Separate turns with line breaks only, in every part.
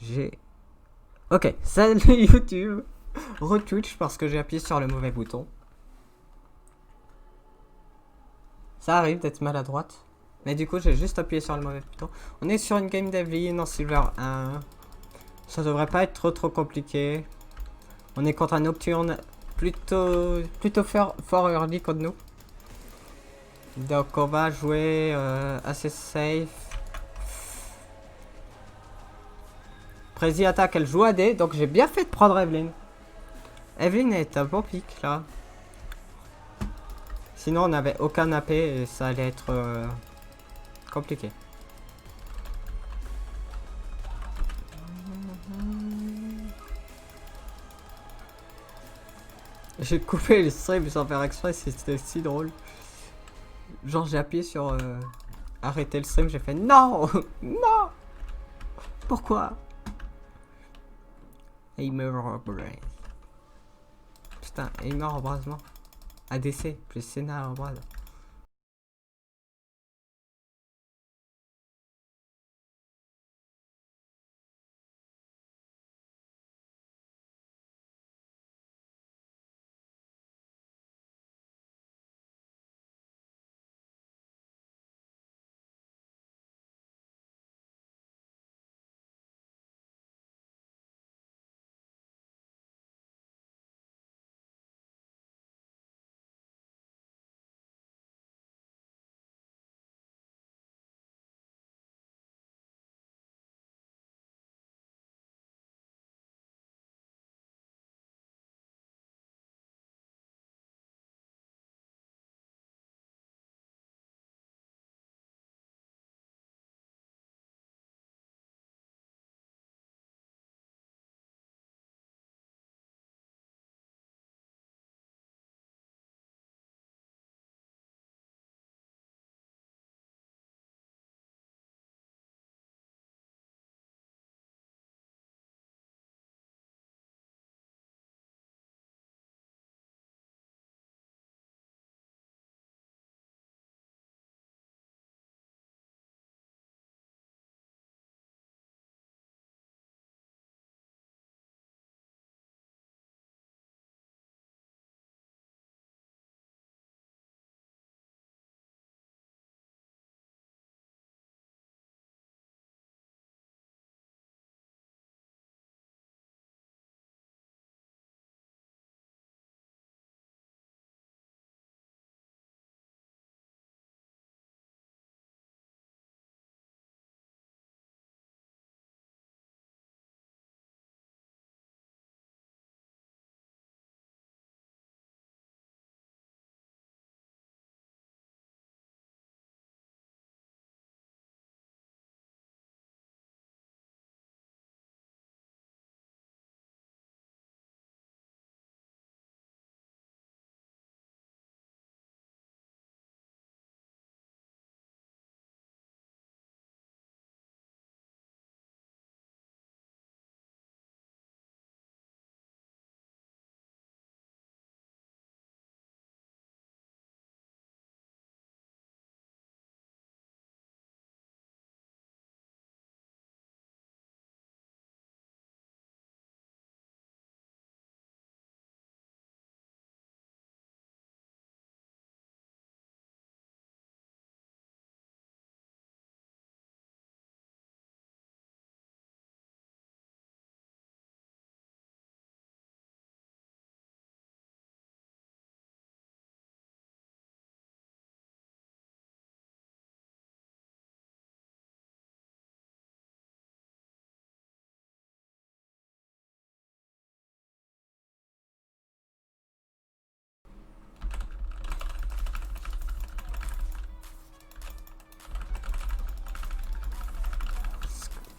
J'ai... Ok, salut YouTube. Retwitch parce que j'ai appuyé sur le mauvais bouton. Ça arrive d'être maladroite. Mais du coup, j'ai juste appuyé sur le mauvais bouton. On est sur une game d'Evelyn en Silver 1. Ça devrait pas être trop compliqué. On est contre un Nocturne plutôt fort early contre nous. Donc on va jouer assez safe. Prési attaque, elle joue AD, donc j'ai bien fait de prendre Evelyn. Evelyn est un bon pic là. Sinon on n'avait aucun AP et ça allait être compliqué. J'ai coupé le stream sans faire exprès, c'était si drôle. Genre j'ai appuyé sur arrêter le stream, j'ai fait non. Non. Pourquoi? Aimer embrase. Putain, aimer embrasement. ADC plus Senna embrase.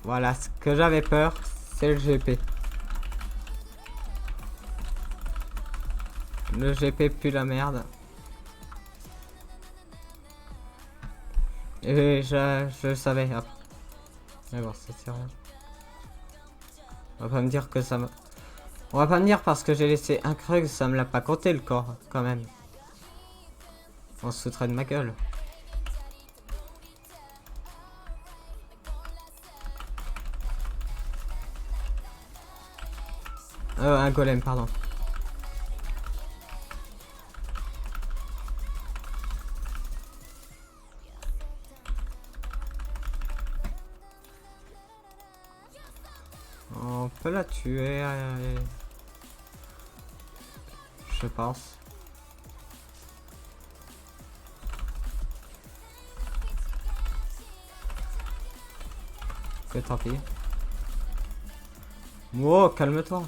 Voilà, ce que j'avais peur, c'est le GP. Le GP pue la merde. Et je le savais après. Mais bon, c'est sérieux. On va pas me dire que ça me... On va pas me dire parce que j'ai laissé un creux que ça me l'a pas compté le corps, quand même. On se foutrait de ma gueule. Un golem, pardon. On peut la tuer. Je pense. Que tant pis. Wow, calme-toi.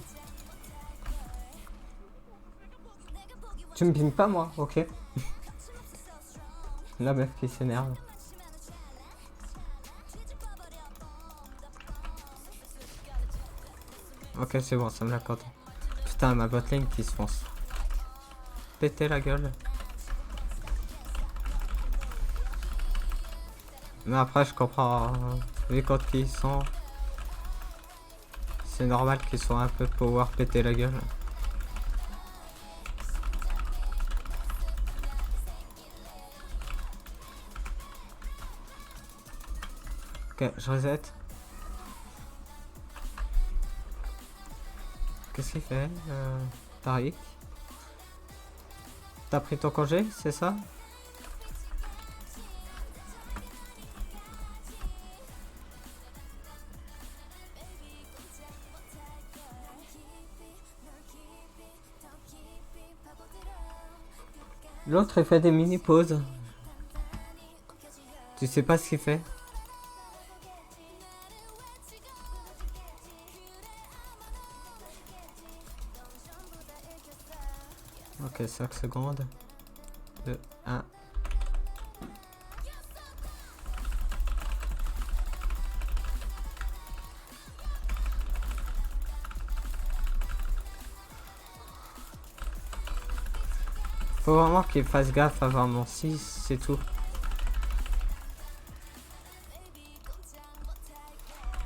Tu me pinges pas moi, ok. La meuf qui s'énerve. Ok, c'est bon, ça me l'accorde. Putain, ma botlane qui se fonce. Péter la gueule. Mais après, je comprends. Vu contre qui ils sont. C'est normal qu'ils soient un peu power péter la gueule. Ok, je reset. Qu'est-ce qu'il fait Tariq. T'as pris ton congé, c'est ça? L'autre il fait des mini pauses. Tu sais pas ce qu'il fait? Ok, 5 secondes. 2, 1. Faut vraiment qu'il fasse gaffe avant mon 6, c'est tout.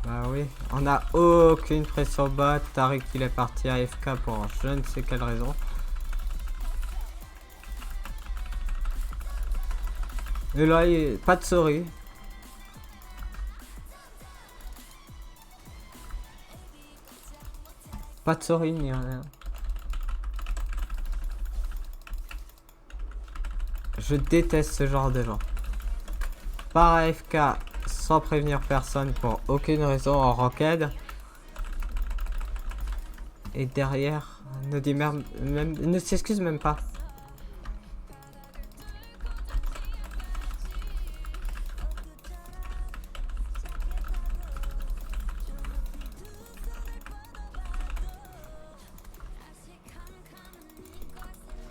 Bah oui, on a aucune pression bas. Tariq il est parti à AFK pour je ne sais quelle raison. Et là, pas de souris. Pas de souris ni rien. Je déteste ce genre de gens. Par AFK sans prévenir personne pour aucune raison en ranked. Et derrière, ne dit même, ne s'excuse même pas.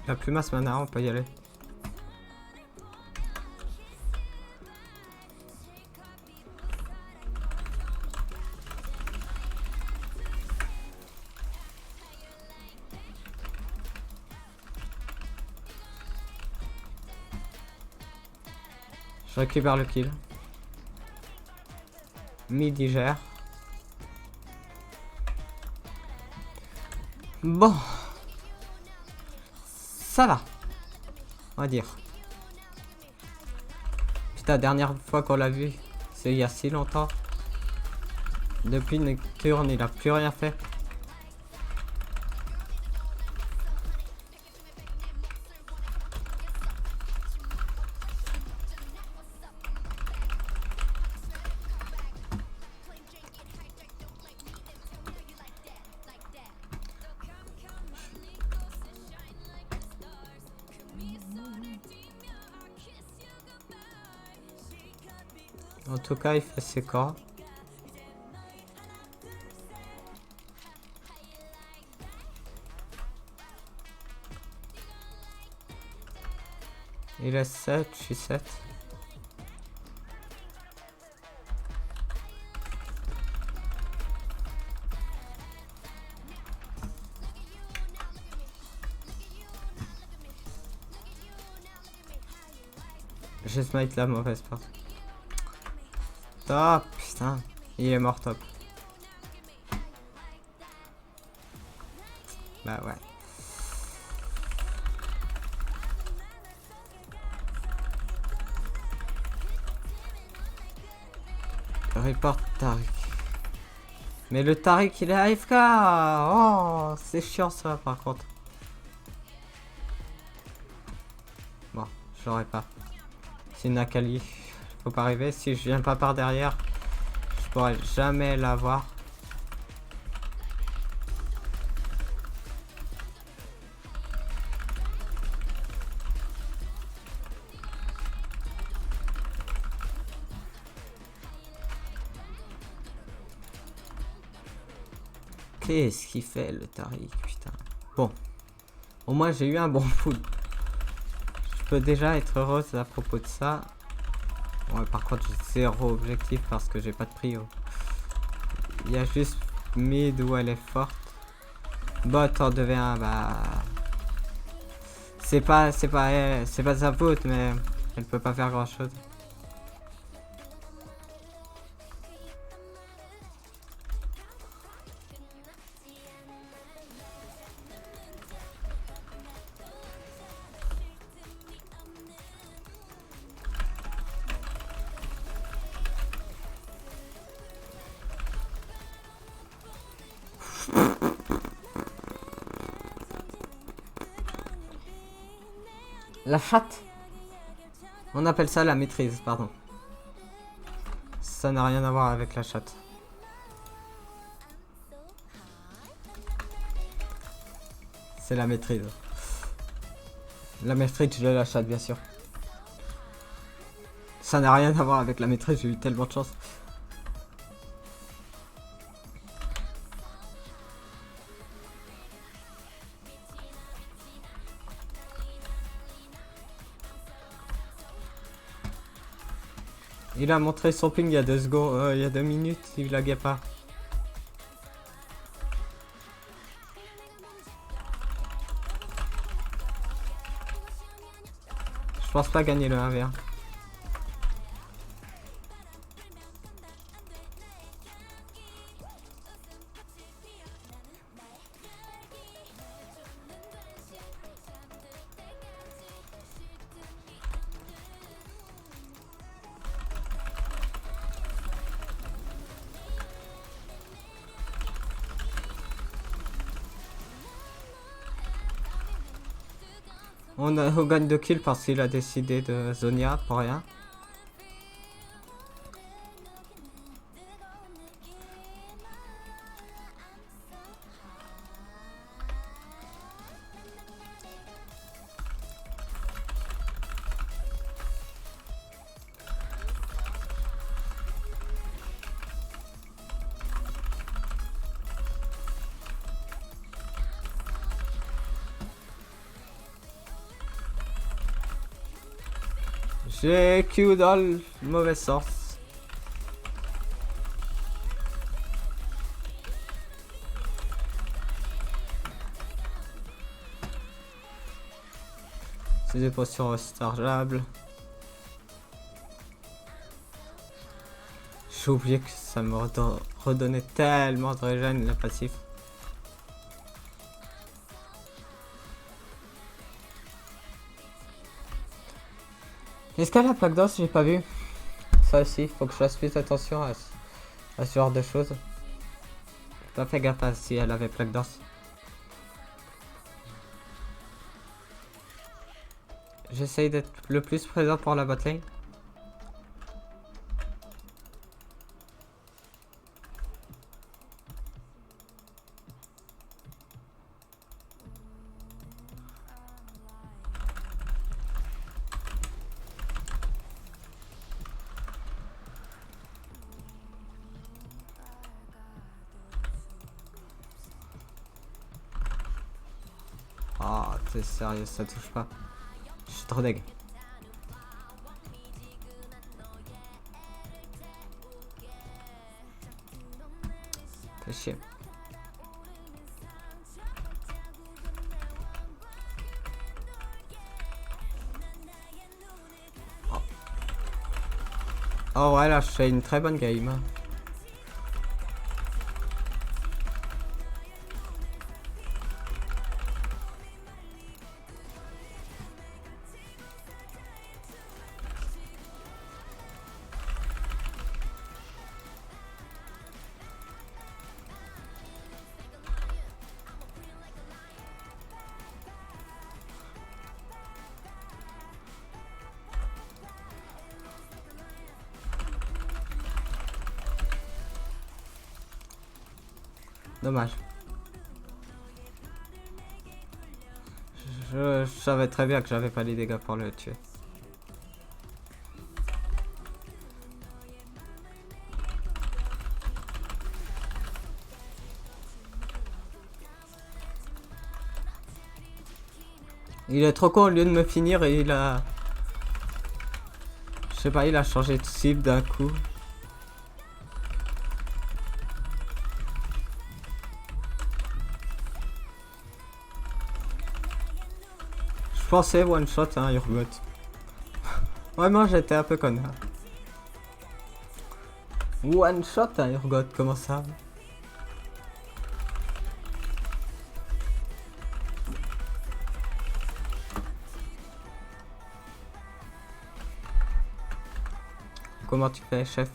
La plus masse mana, on peut y aller. Je récupère le kill. Midi gère. Bon. Ça va. On va dire. Putain, dernière fois qu'on l'a vu, c'est il y a si longtemps. Depuis Nocturne, il a plus rien fait. En tout cas, il fait ses corps. Il est 7, je suis 7. J'ai smite la mauvaise part. Top, putain, il est mort top. Bah ouais. Report Tariq. Mais le Tariq il est AFK. Oh, c'est chiant ça par contre. Bon, je l'aurais pas. C'est une Akali. Faut pas arriver. Si je viens pas par derrière, je pourrais jamais l'avoir. Qu'est-ce qu'il fait le Tariq, putain. Bon. Au moins j'ai eu un bon foot. Je peux déjà être heureuse à propos de ça. Ouais, par contre j'ai zéro objectif parce que j'ai pas de prio. Il y a juste mid où elle est forte. Bot en devient bah. C'est pas de sa faute mais elle peut pas faire grand chose. La chatte. On appelle ça la maîtrise, pardon. Ça n'a rien à voir avec la chatte. C'est la maîtrise. La maîtrise de la chatte, bien sûr. Ça n'a rien à voir avec la maîtrise, j'ai eu tellement de chance. Il a montré son ping il y a 2 secondes, il y a 2 minutes, il laguait pas. Je pense pas gagner le 1v1. On gagne 2 kills parce qu'il a décidé de Zonia pour rien. J'ai Q dans le mauvais sens. C'est des potions rechargeables. J'ai oublié que ça me redonnait tellement de régène le passif. Est-ce qu'elle a la plaque d'os? J'ai pas vu. Ça aussi, faut que je fasse plus attention à ce genre de choses. J'ai pas fait gaffe à si elle avait plaque d'os. J'essaye d'être le plus présent pour la botlane. Ah, t'es sérieux, ça touche pas. Je suis trop deg. Fais chier. Oh ouais, là, je fais une très bonne game. Dommage. Je savais très bien que j'avais pas les dégâts pour le tuer. Il est trop con, au lieu de me finir, il a... Je sais pas, il a changé de cible d'un coup. Je pensais one shot hein, Urgot. Vraiment, j'étais un peu connard. One shot hein, Urgot, comment ça? Comment tu fais, chef?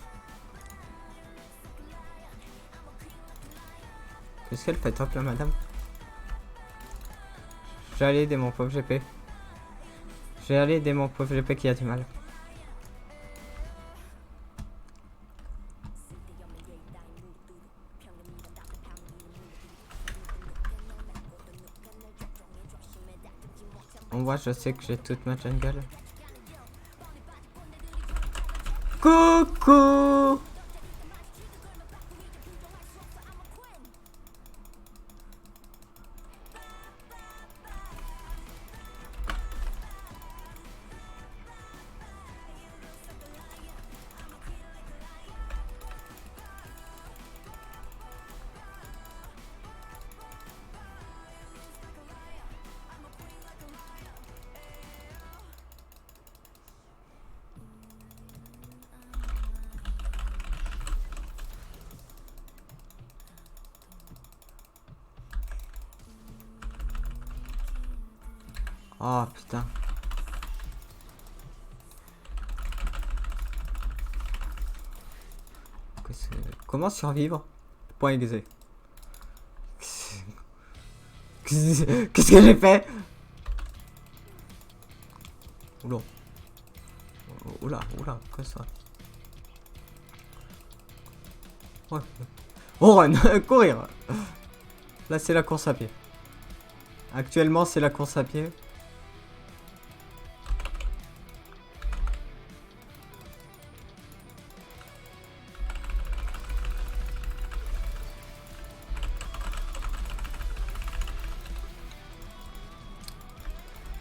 Qu'est-ce qu'elle fait top là, madame? Je vais aller aider mon pauvre GP. Je vais aller aider mon pauvre GP qui a du mal. On voit, je sais que j'ai toute ma jungle. Coucou! Oh putain. Comment survivre? Point exe. Qu'est-ce que j'ai fait? Oula. Oula, oula, quoi ça? Ouais. Oh run, courir. Là c'est la course à pied. Actuellement c'est la course à pied.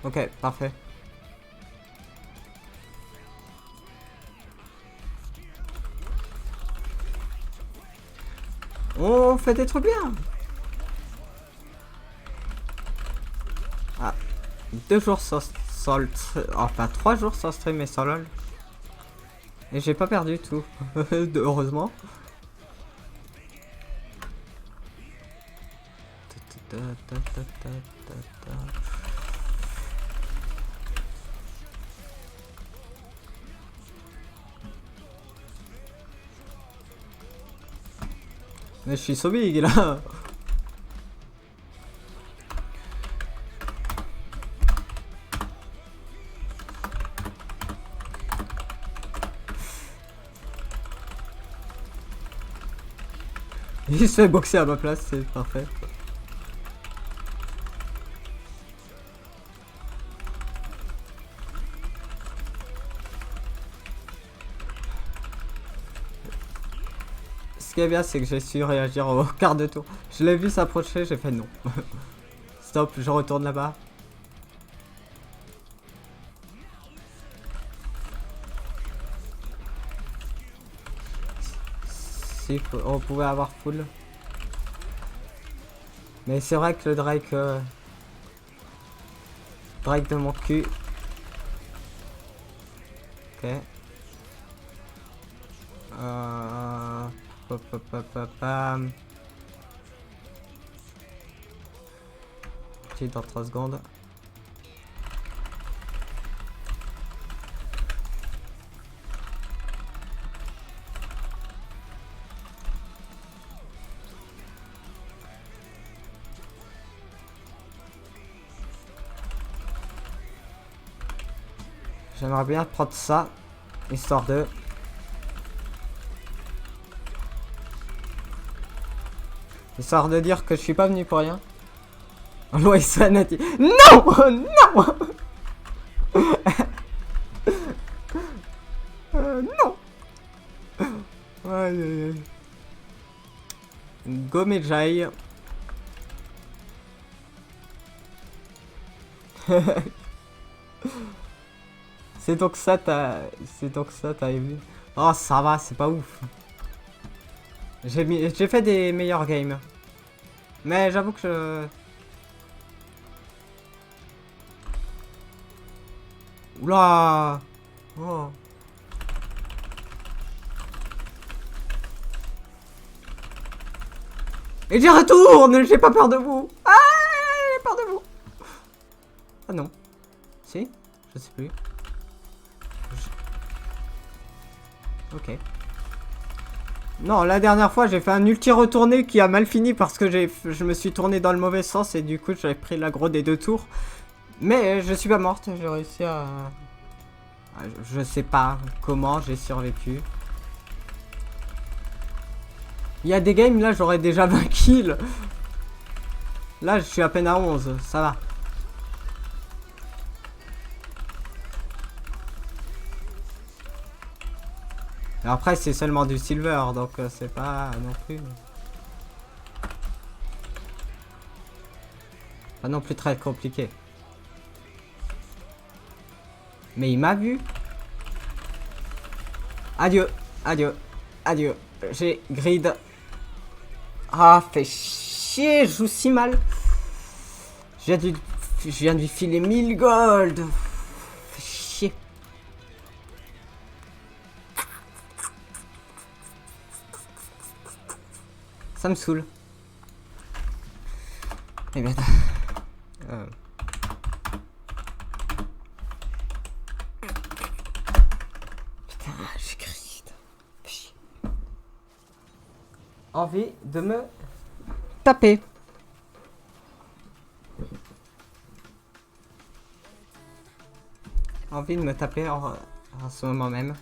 Ok, parfait. On fait des trucs bien. Ah, 2 jours sans enfin 3 jours sans stream et sans lol. Et j'ai pas perdu tout, heureusement. Mais je suis so big là. Il se fait boxer à ma place, c'est parfait. Ce qui est bien, c'est que j'ai su réagir au quart de tour. Je l'ai vu s'approcher, j'ai fait non. Stop, je retourne là-bas. Si on pouvait avoir full. Mais c'est vrai que le Drake... Drake de mon cul. Ok. Pam. Petit dans 3 secondes. J'aimerais bien prendre ça, histoire de... Histoire de dire que je suis pas venu pour rien. Lois Sanity. Non. Non. Non. Aïe aïe aïe. Gomejai. C'est donc ça t'as vu. Oh ça va, c'est pas ouf. J'ai fait des meilleurs games. Mais j'avoue que je... Oula. Oh. Et j'y retourne. J'ai pas peur de vous. Ah, j'ai peur de vous. Ah non. Si? Je sais plus. Ok. Non, la dernière fois, j'ai fait un ulti retourné qui a mal fini parce que je me suis tourné dans le mauvais sens et du coup, j'avais pris l'aggro des 2 tours. Mais je suis pas morte, j'ai réussi à... Je sais pas comment j'ai survécu. Il y a des games, là, j'aurais déjà 20 kills. Là, je suis à peine à 11, ça va. Et après, c'est seulement du silver, donc c'est pas non plus... Pas non plus très compliqué. Mais il m'a vu. Adieu, adieu, adieu. J'ai grid. Ah, fait chier, je joue si mal. Je viens de lui filer 1000 gold. Fait chier. Ça me saoule. Eh bien... Putain, j'ai grid. Envie de me taper. Envie de me taper en ce moment même.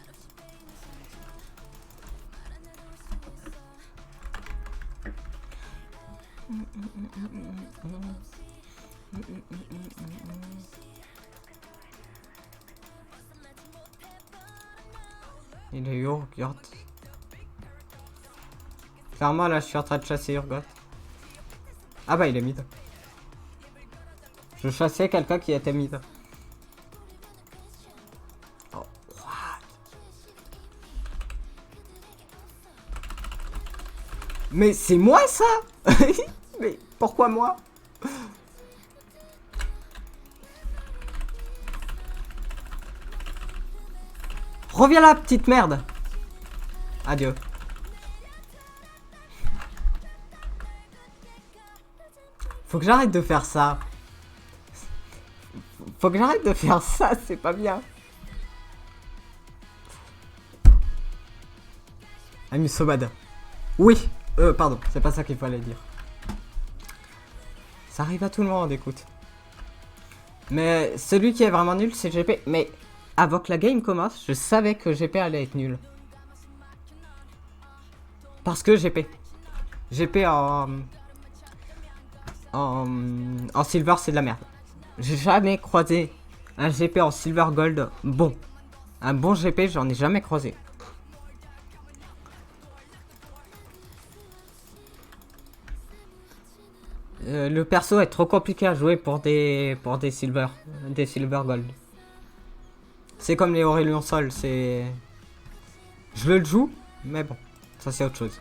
Il est où, Urgot? Clairement, là, je suis en train de chasser Urgot. Ah bah, il est mid. Je chassais quelqu'un qui était mid. Oh, what? Mais c'est moi, ça? Mais pourquoi moi? Reviens là, petite merde. Adieu. Faut que j'arrête de faire ça. Faut que j'arrête de faire ça, c'est pas bien. I'm so bad. Oui. Pardon, c'est pas ça qu'il fallait dire. Ça arrive à tout le monde, écoute. Mais celui qui est vraiment nul, c'est GP. Mais avant que la game commence, je savais que GP allait être nul. Parce que GP en silver, c'est de la merde. J'ai jamais croisé un GP en silver gold bon. Un bon GP, j'en ai jamais croisé. Le perso est trop compliqué à jouer pour des silver gold. C'est comme les Aurélien Sol, c'est... Je le joue, mais bon, ça c'est autre chose.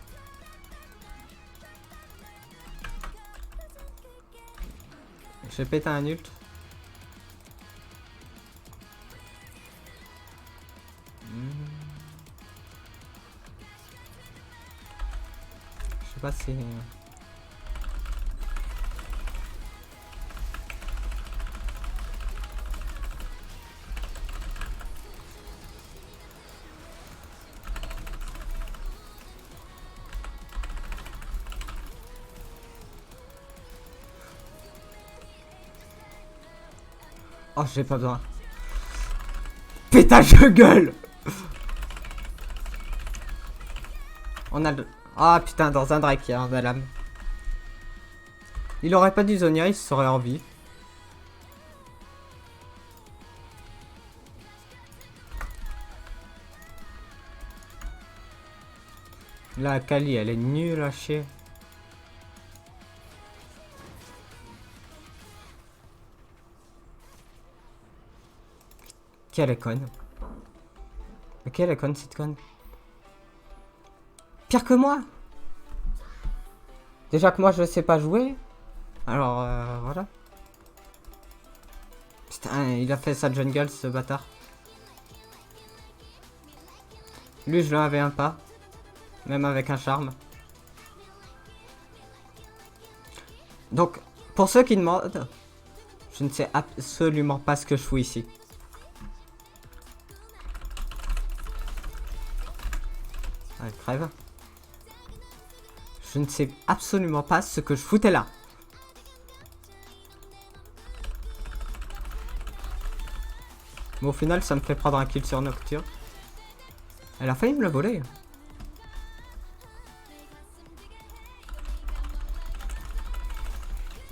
J'ai pété un ult. Je sais pas si... Oh, j'ai pas besoin. Pétage de gueule. On a le... Ah putain, dans un Drake, il y a un Valam. Il aurait pas dû Zonia, il serait en vie. La Kali, elle est nulle à chier. Quelle est conne. Mais quelle est conne cette conne. Pire que moi. Déjà que moi je sais pas jouer. Alors voilà. Putain, il a fait sa jungle ce bâtard. Lui je l'avais un pas. Même avec un charme. Donc, pour ceux qui demandent, je ne sais absolument pas ce que je fous ici. Allez, crève. Je ne sais absolument pas ce que je foutais là. Mais au final, ça me fait prendre un kill sur Nocturne. Elle a failli me le voler.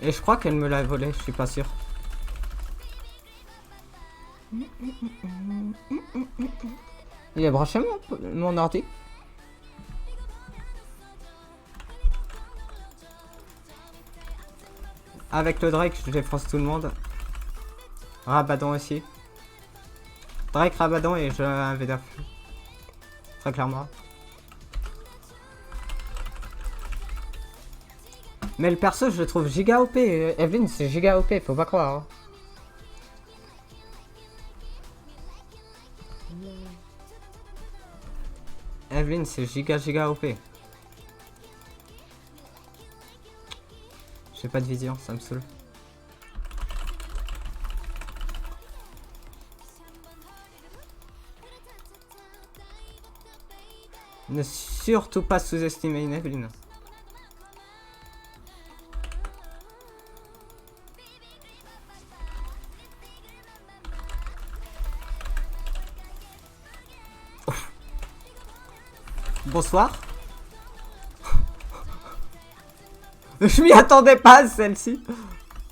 Et je crois qu'elle me l'a volé, je suis pas sûr. Il est branché mon ordi. Avec le Drake, je défonce tout le monde. Rabadon aussi. Drake, Rabadon et je un V9. Très clairement. Mais le perso, je le trouve giga OP. Evelyn, c'est giga OP, faut pas croire. Hein. Evelyn, c'est giga OP. J'ai pas de vision, ça me saoule. Ne surtout pas sous-estimer une Evelyn. Bonsoir. Je m'y attendais pas, celle-ci.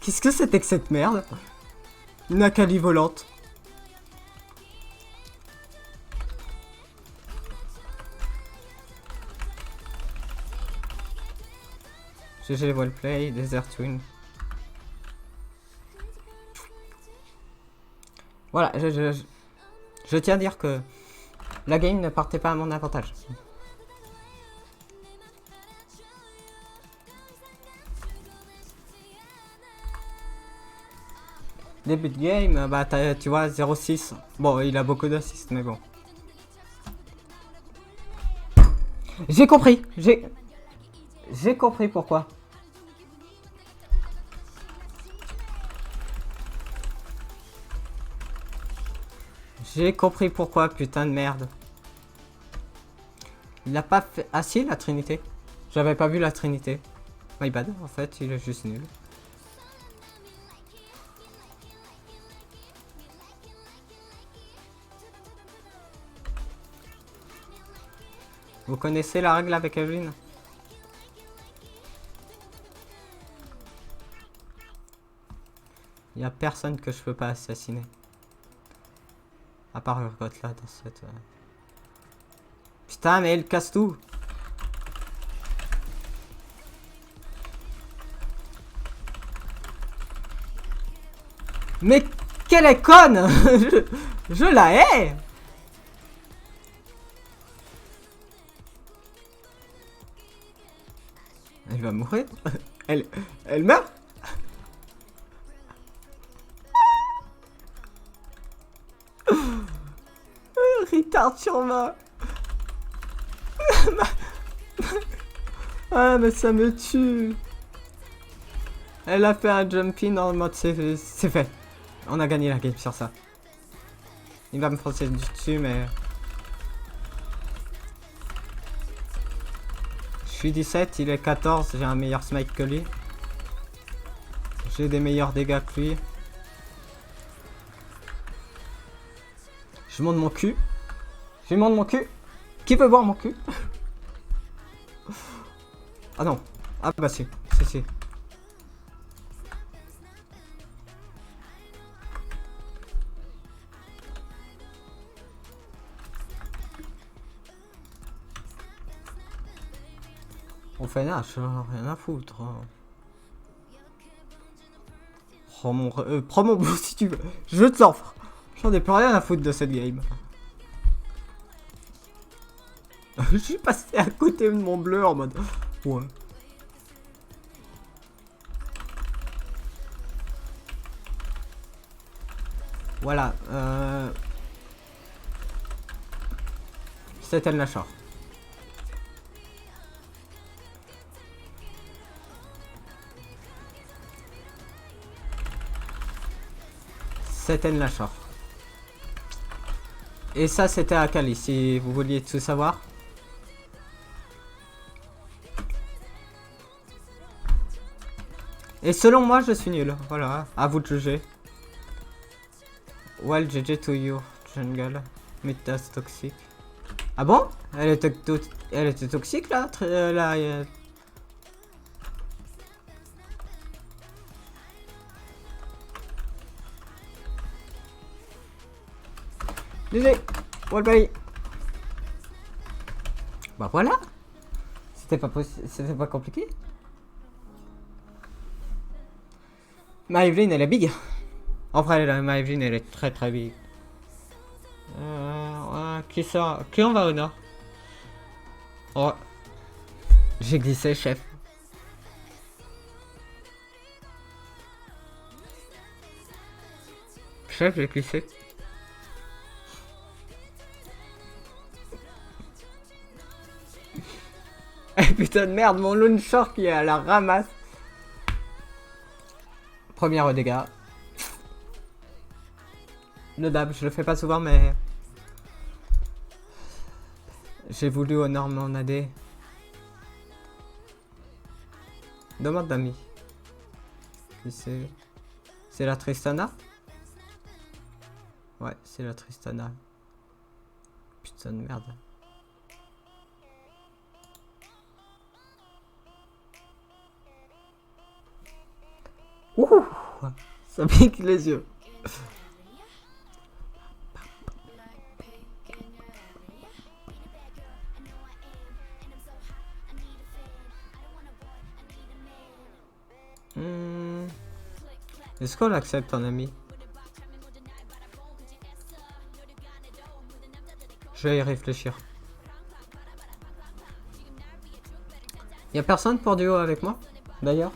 Qu'est-ce que c'était que cette merde? Une Akali volante. GG Wallplay, Desert Twin. Voilà, je tiens à dire que la game ne partait pas à mon avantage. Début de game, bah tu vois 0-6. Bon, il a beaucoup d'assists, mais bon. J'ai compris. J'ai compris pourquoi. J'ai compris pourquoi, putain de merde. Il a pas fait... Ah si, la Trinité. J'avais pas vu la Trinité. My bad, en fait, il est juste nul. Vous connaissez la règle avec Evelyn? Il y a personne que je peux pas assassiner. À part Urgot là dans cette... Putain mais elle casse tout. Mais quelle est conne. je la hais. Elle va mourir. Elle meurt. Retard sur ma... Ah mais ça me tue. Elle a fait un jumping en mode c'est fait. On a gagné la game sur ça. Il va me foncer dessus mais... Je suis 17, il est 14, j'ai un meilleur smite que lui. J'ai des meilleurs dégâts que lui. Je monte mon cul. Je monte mon cul. Qui veut voir mon cul? Ah non. Ah bah si. Si. fait Nash, rien à foutre. Prends mon blue si tu veux. Je te l'offre. J'en ai plus rien à foutre de cette game. Je suis passé à côté de mon bleu en mode... Ouais. Voilà. C'était le Nashor. C'était le Nashor. Et ça, c'était à Kali, si vous vouliez tout savoir. Et selon moi, je suis nul. Voilà, à vous de juger. Well, GG to you, jungle. Mythos toxique. Ah bon? Elle était toxique là, GG. Wallplay. Bah voilà. C'était pas compliqué. Ma Evelyn elle est big. En vrai, ma Evelyn elle est très très big. Qui on va au nord? Oh. J'ai glissé, chef. Chef, j'ai glissé. Putain de merde, mon Lone Shark qui est à la ramasse. Premier dégâts. Le dab, je le fais pas souvent, mais... J'ai voulu honorer mon AD. Demande d'amis. Qui c'est? C'est la Tristana? Ouais, c'est la Tristana. Putain de merde. Ouh, ça pique les yeux. Est-ce qu'on accepte un ami? Je vais y réfléchir. Y'a personne pour duo avec moi, d'ailleurs?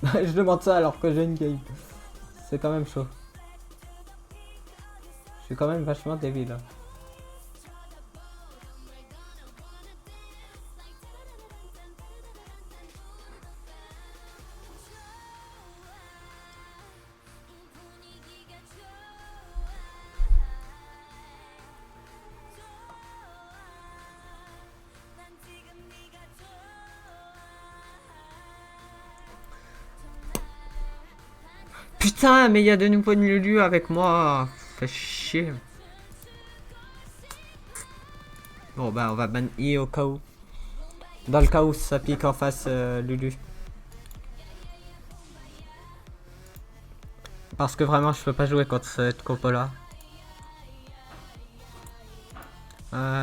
Je demande ça alors que j'ai une game. C'est quand même chaud. Je suis quand même vachement débile là. Putain, mais il y a de nouveaux Lulu avec moi. Fait chier. Bon bah on va ban I au cas où. Dans le cas où ça pique en face Lulu. Parce que vraiment je peux pas jouer contre cette compo là.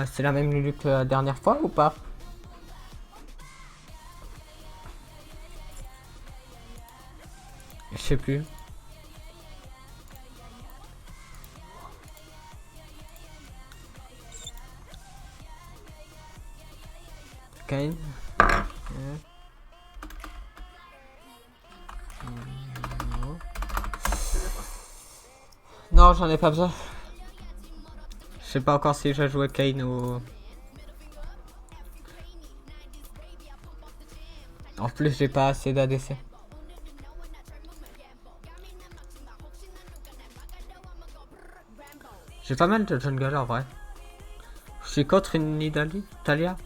C'est la même Lulu que la dernière fois ou pas? Je sais plus. Kane. Non, j'en ai pas besoin. Je sais pas encore si je vais jouer Kane ou... En plus, j'ai pas assez d'ADC. J'ai pas mal de jungle en vrai. Je suis contre une Talia.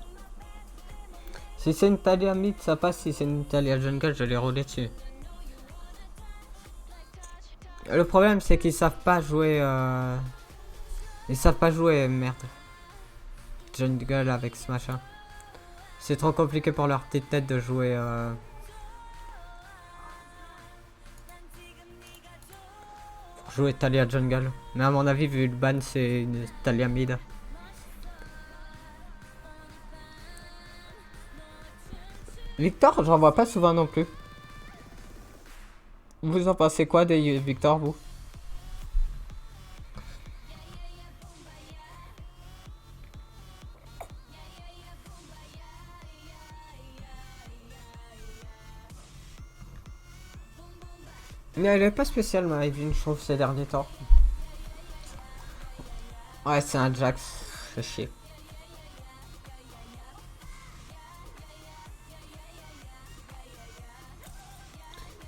Si c'est une Talia mid, ça passe. Si c'est une Talia jungle, je les rouler dessus. Le problème, c'est qu'ils savent pas jouer. Ils savent pas jouer, merde. Jungle avec ce machin. C'est trop compliqué pour leur petite tête de jouer. Jouer Talia jungle. Mais à mon avis, vu le ban, c'est une Talia mid. Victor, j'en vois pas souvent non plus. Vous en pensez quoi des Victor, vous? Mais elle est pas spécialement Evelyne, je trouve, ces derniers temps. Ouais, c'est un Jax, fait chier.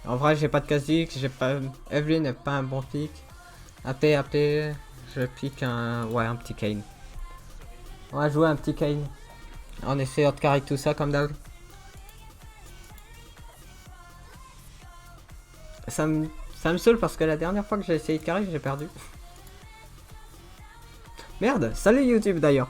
En vrai, j'ai pas de Kha'Zix, j'ai pas... Evelyn n'est pas un bon pick. AP, je pique un... Ouais, un petit Kane. On va jouer un petit Kane. En essayant de carry tout ça comme d'hab. Ça me saoule parce que la dernière fois que j'ai essayé de carry, j'ai perdu. Merde, salut YouTube d'ailleurs.